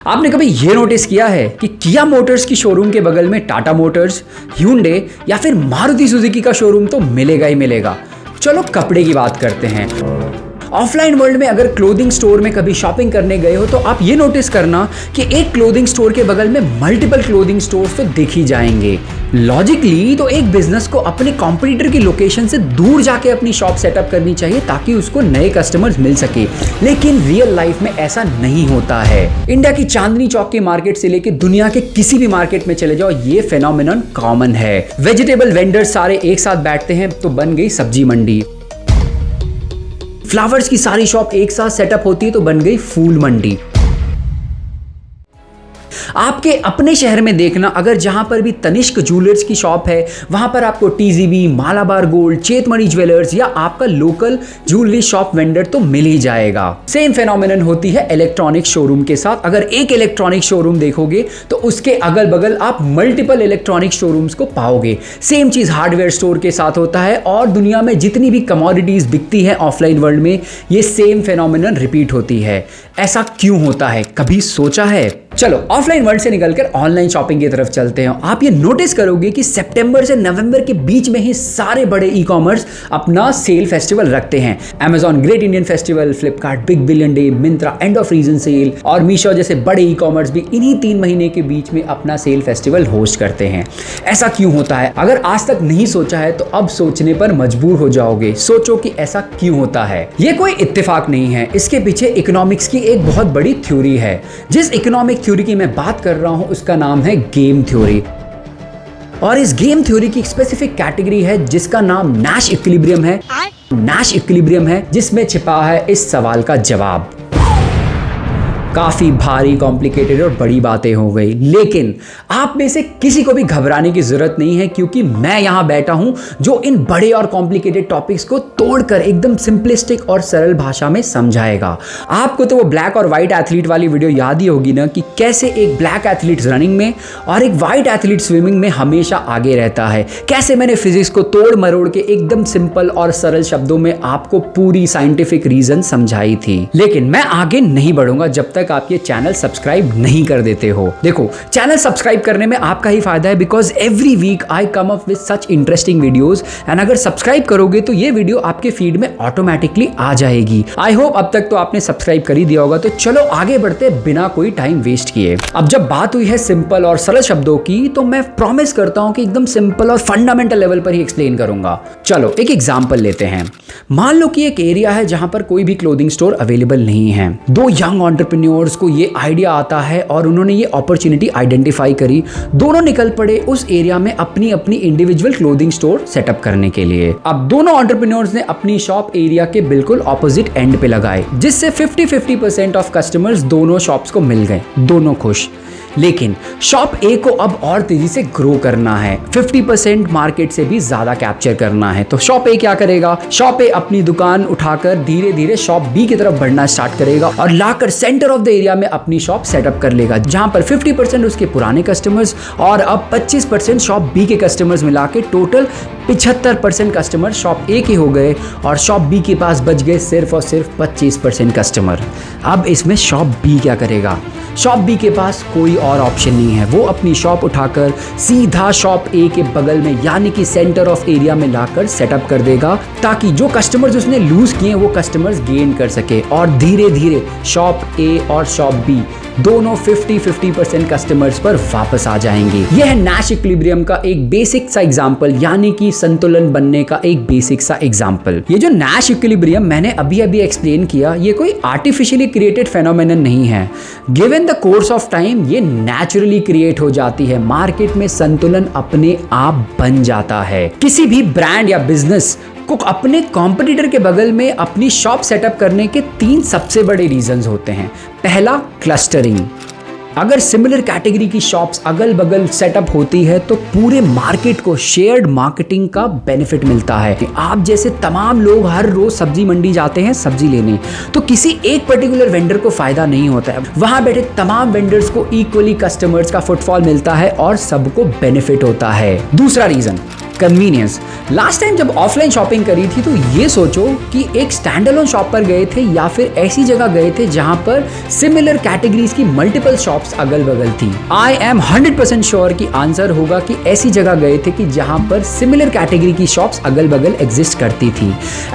आपने कभी ये नोटिस किया है कि किया मोटर्स की शोरूम के बगल में टाटा मोटर्स, Hyundai या फिर मारुति सुजुकी का शोरूम तो मिलेगा ही मिलेगा। चलो कपड़े की बात करते हैं। ऑफलाइन वर्ल्ड में अगर क्लोथिंग स्टोर में कभी शॉपिंग करने गए हो तो आप ये नोटिस करना कि एक क्लोथिंग स्टोर के बगल में मल्टीपल क्लोथिंग स्टोर्स तो दिख ही जाएंगे। लॉजिकली तो एक बिजनेस को अपने कॉम्पिटिटर की लोकेशन से दूर जाके अपनी शॉप सेटअप करनी चाहिए ताकि उसको नए कस्टमर्स मिल सके, लेकिन रियल लाइफ में ऐसा नहीं होता है। इंडिया की चांदनी चौक के मार्केट से लेके दुनिया के किसी भी मार्केट में चले जाओ, ये फेनोमेनन कॉमन है। वेजिटेबल वेंडर्स सारे एक साथ बैठते हैं तो बन गई सब्जी मंडी। फ्लावर्स की सारी शॉप एक साथ सेटअप होती है तो बन गई फूल मंडी। आपके अपने शहर में देखना, अगर जहां पर भी तनिष्क ज्वेलर्स की शॉप है वहां पर आपको TGB, Malabar gold, Chetmani jewellers या आपका लोकल ज्वेलरी शॉप वेंडर तो मिल ही जाएगा। सेम फेनोमेनन होती है इलेक्ट्रॉनिक शोरूम के साथ। अगर एक इलेक्ट्रॉनिक शोरूम देखोगे तो उसके अगल बगल आप मल्टीपल इलेक्ट्रॉनिक शोरूम्स को पाओगे। सेम चीज हार्डवेयर स्टोर के साथ होता है और दुनिया में जितनी भी कमोडिटीज बिकती है ऑफलाइन वर्ल्ड में, ये सेम फेनोमेनन रिपीट होती है। ऐसा क्यों होता है, कभी सोचा है? चलो ऑफलाइन वर्ल्ड से निकलकर ऑनलाइन शॉपिंग की तरफ चलते हैं। आप ये नोटिस करोगे कि सितंबर से नवंबर के बीच में ही सारे बड़े ई कॉमर्स अपना सेल फेस्टिवल रखते हैं। Amazon great Indian festival, Flipkart big billion day, Myntra end of reason sale और मीशो जैसे बड़े ई कॉमर्स भी इन्हीं 3 महीने के बीच में अपना सेल फेस्टिवल होस्ट करते हैं। ऐसा क्यों होता है? अगर आज तक नहीं सोचा है तो अब सोचने पर मजबूर हो जाओगे। सोचो कि ऐसा क्यों होता है। ये कोई इत्तेफाक नहीं है, इसके पीछे इकोनॉमिक्स की एक बहुत बड़ी थ्योरी है। जिस इकोनॉमिक थ्योरी की मैं बात कर रहा हूं उसका नाम है गेम थ्योरी। और इस गेम थ्योरी की एक स्पेसिफिक कैटेगरी है जिसका नाम नैश इक्विलिब्रियम है। नैश इक्विलिब्रियम है जिसमें छिपा है इस सवाल का जवाब। काफी भारी, कॉम्प्लिकेटेड और बड़ी बातें हो गई, लेकिन आप में से किसी को भी घबराने की जरूरत नहीं है क्योंकि मैं यहां बैठा हूं जो इन बड़े और कॉम्प्लिकेटेड टॉपिक्स को तोड़कर एकदम सिंपलिस्टिक और सरल भाषा में समझाएगा। आपको तो वो ब्लैक और व्हाइट एथलीट वाली वीडियो याद ही होगी ना, कि कैसे एक ब्लैक एथलीट रनिंग में और एक व्हाइट एथलीट स्विमिंग में हमेशा आगे रहता है। कैसे मैंने फिजिक्स को तोड़ मरोड़ के एकदम सिंपल और सरल शब्दों में आपको पूरी साइंटिफिक रीजन समझाई थी। लेकिन मैं आगे नहीं बढ़ूंगा जब तक आप ये चैनल सब्सक्राइब नहीं कर देते हो। देखो, चैनल सब्सक्राइब करने में आपका ही फायदा है, because every week I come up with such interesting videos and अगर सब्सक्राइब करोगे तो ये वीडियो आपके फीड में ऑटोमेटिकली आ जाएगी। आई होप अब तक तो आपने सब्सक्राइब कर ही दिया होगा। तो चलो आगे बढ़ते बिना कोई टाइम वेस्ट किए। अब जब बात हुई है सिंपल और सरल शब्दों की, तो मैं प्रॉमिस करता हूं कि एकदम सिंपल और फंडामेंटल लेवल पर ही एक्सप्लेन करूंगा। चलो एक एग्जांपल लेते हैं। मान लो कि एक एरिया है जहां पर कोई भी क्लोथिंग स्टोर अवेलेबल नहीं है। 2 यंग एंटरप्रेन्योर्स को ये आइडिया आता है और उन्होंने ये अपॉर्चुनिटी आइडेंटिफाई करी। दोनों निकल पड़े उस एरिया में अपनी अपनी इंडिविजुअल क्लोथिंग स्टोर सेटअप करने के लिए। अब दोनों एंटरप्रेन्योर्स ने अपनी शॉप एरिया के बिल्कुल ऑपोजिट एंड पे लगाए, जिससे 50-50% ऑफ कस्टमर्स दोनों शॉप्स को मिल गए। दोनों खुश। लेकिन शॉप ए को अब और तेजी से ग्रो करना है, 50% मार्केट से भी ज्यादा कैप्चर करना है। तो शॉप ए क्या करेगा? शॉप ए अपनी दुकान उठाकर धीरे धीरे शॉप बी की तरफ बढ़ना स्टार्ट करेगा और लाकर सेंटर ऑफ द एरिया में अपनी शॉप सेटअप कर लेगा, जहां पर 50% उसके पुराने कस्टमर्स और अब 25% शॉप बी के कस्टमर्स मिला के टोटल 75% कस्टमर शॉप ए के हो गए और शॉप बी के पास बच गए सिर्फ और सिर्फ 25% कस्टमर। अब इसमें शॉप बी क्या करेगा? शॉप बी के पास कोई और ऑप्शन नहीं है, वो अपनी शॉप उठाकर सीधा शॉप ए के बगल में यानी कि सेंटर ऑफ एरिया में लाकर सेटअप कर देगा, ताकि जो कस्टमर्स उसने लूज किए वो कस्टमर्स गेन कर सके और धीरे धीरे शॉप ए और शॉप बी दोनों 50-50% कस्टमर्स पर वापस आ जाएंगे। यह है नैश इक्विलिब्रियम का एक बेसिक सा एग्जांपल, यानी कि संतुलन बनने का एक बेसिक सा एग्जांपल। ये जो नैश इक्विलिब्रियम मैंने अभी अभी एक्सप्लेन किया, ये कोई आर्टिफिशियली क्रिएटेड फेनोमेनन नहीं है। Given the course of time ये नेचुरली क्रिएट हो जाती है। मार्केट में संतुलन अपने आप बन जाता है। किसी भी ब्रांड या बिजनेस को अपने कॉम्पिटिटर के बगल में अपनी शॉप सेटअप करने के 3 सबसे बड़े रीजंस होते हैं। पहला, क्लस्टरिंग। अगर सिमिलर कैटेगरी की शॉप्स अगल बगल सेटअप होती है तो पूरे मार्केट को शेयर्ड मार्केटिंग का बेनिफिट मिलता है। आप जैसे तमाम लोग हर रोज सब्जी मंडी जाते हैं सब्जी लेने, तो किसी एक पर्टिकुलर वेंडर को फायदा नहीं होता है। वहां बैठे तमाम वेंडर्स को इक्वली कस्टमर्स का फुटफॉल मिलता है और सबको बेनिफिट होता है। दूसरा रीजन, कन्वीनियंस। लास्ट टाइम जब ऑफलाइन शॉपिंग करी थी तो ये सोचो कि एक स्टैंड अलोन शॉप पर गए थे या फिर ऐसी जगह गए थे जहां पर सिमिलर कैटेगरीज की मल्टीपल शॉप्स अगल बगल थी। आई एम 100% श्योर कि आंसर होगा कि ऐसी जगह गए थे कि जहां पर सिमिलर कैटेगरी की शॉप्स अगल बगल एग्जिस्ट करती थी।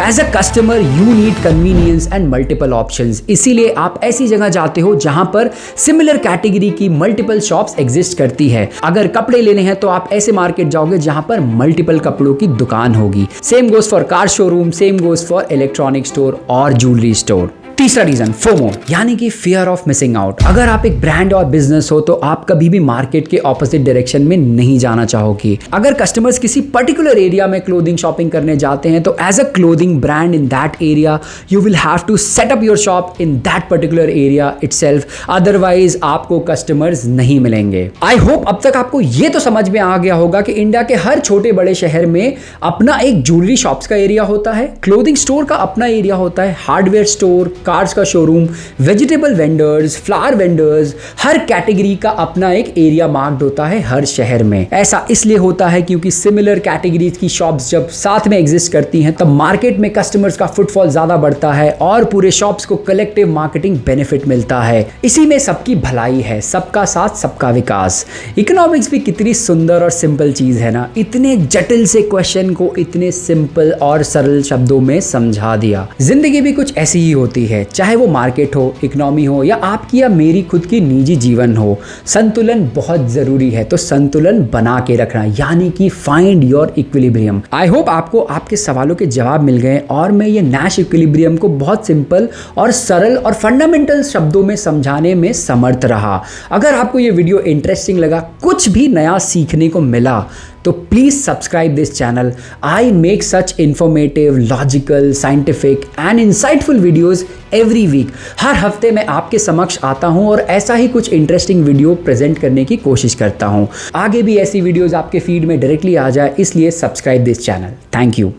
As a customer you need convenience and multiple options, इसीलिए आप ऐसी जगह जाते हो जहां पर सिमिलर कैटेगरी की मल्टीपल शॉप्स एग्जिस्ट करती है। अगर कपड़े लेने हैं तो आप ऐसे मार्केट जाओगे जहां पर मल्टीपल कपड़ों की दुकान होगी। Same goes for car showroom, same goes for electronic store और ज्वेलरी स्टोर। तीसरा रीजन फोमो, यानी कि फियर ऑफ मिसिंग आउट। अगर आप एक ब्रांड और बिजनेस हो तो आप कभी भी मार्केट के ऑपोजिट डायरेक्शन में नहीं जाना चाहोगे। अगर कस्टमर्स किसी पर्टिकुलर एरिया में क्लोथिंग शॉपिंग करने जाते हैं तो as a clothing brand in that area you will have to set up your shop in that particular area itself, otherwise आपको कस्टमर्स नहीं मिलेंगे। आई होप अब तक आपको ये तो समझ में आ गया होगा कि इंडिया के हर छोटे बड़े शहर में अपना एक ज्वेलरी शॉप्स का एरिया होता है, क्लोथिंग स्टोर का अपना एरिया होता है, हार्डवेयर स्टोर, कार्स का showroom, vegetable vendors, flower vendors, हर कैटेगरी का अपना एक एरिया मार्क्ड होता है हर शहर में। ऐसा इसलिए होता है क्योंकि सिमिलर कैटेगरीज की शॉप्स जब साथ में एग्जिस्ट करती हैं तब मार्केट में कस्टमर्स का फुटफॉल ज्यादा बढ़ता है और पूरे शॉप्स को कलेक्टिव मार्केटिंग बेनिफिट मिलता है। इसी में सबकी भलाई है, सबका साथ सबका विकास। इकोनॉमिक्स भी कितनी सुंदर और सिंपल चीज है ना, इतने जटिल से क्वेश्चन को इतने सिंपल और सरल शब्दों में समझा दिया। जिंदगी भी कुछ ऐसी ही होती है, चाहे वो मार्केट हो, इकोनॉमी हो या आपकी या मेरी खुद की निजी जीवन हो, संतुलन बहुत जरूरी है। तो संतुलन बना के रखना, यानी कि find your equilibrium. I hope आपको आपके सवालों के जवाब मिल गए और मैं ये नैश इक्विलिब्रियम को बहुत सिंपल और सरल और फंडामेंटल शब्दों में समझाने में समर्थ रहा। अगर आपको ये वीडियो इंटरेस्टिंग लगा, कुछ भी नया सीखने को मिला, तो please subscribe this channel. I make such informative, logical, scientific and insightful videos every week. हर हफ्ते मैं आपके समक्ष आता हूं और ऐसा ही कुछ इंटरेस्टिंग वीडियो प्रेजेंट करने की कोशिश करता हूं। आगे भी ऐसी वीडियोस आपके फीड में डायरेक्टली आ जाए, इसलिए subscribe this channel. Thank you.